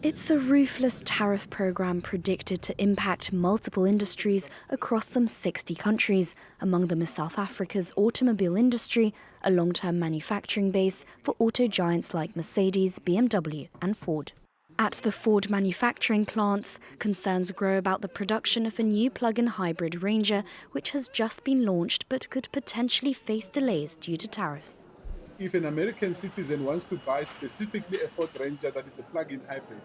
It's a ruthless tariff program predicted to impact multiple industries across some 60 countries. Among them is South Africa's automobile industry, a long-term manufacturing base for auto giants like Mercedes, BMW and Ford. At the Ford manufacturing plants, concerns grow about the production of a new plug-in hybrid Ranger, which has just been launched but could potentially face delays due to tariffs. If an American citizen wants to buy specifically a Ford Ranger that is a plug-in hybrid,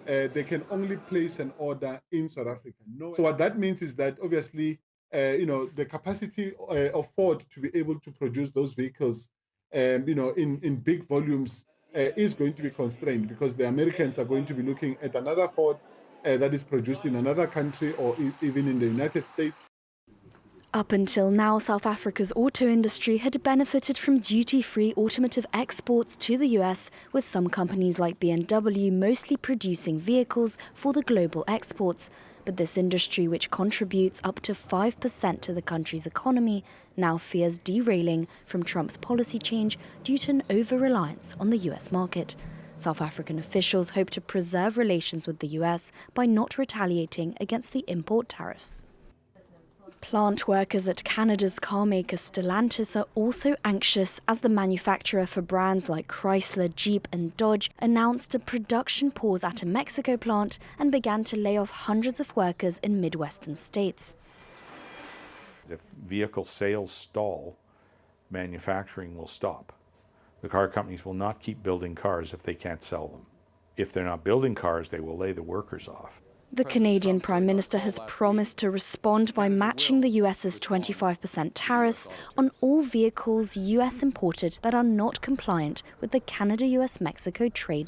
they can only place an order in South Africa. So what that means is that obviously, the capacity of Ford to be able to produce those vehicles, in big volumes is going to be constrained because the Americans are going to be looking at another Ford that is produced in another country or even in the United States. Up until now, South Africa's auto industry had benefited from duty-free automotive exports to the US, with some companies like BMW mostly producing vehicles for the global exports. But this industry, which contributes up to 5% to the country's economy, now fears derailing from Trump's policy change due to an over-reliance on the US market. South African officials hope to preserve relations with the US by not retaliating against the import tariffs. Plant workers at Canada's carmaker Stellantis are also anxious as the manufacturer for brands like Chrysler, Jeep and Dodge announced a production pause at a Mexico plant and began to lay off hundreds of workers in Midwestern states. If vehicle sales stall, manufacturing will stop. The car companies will not keep building cars if they can't sell them. If they're not building cars, they will lay the workers off. The Canadian Prime Minister has promised to respond by matching the US's 25% tariffs on all vehicles US imported that are not compliant with the Canada-US-Mexico trade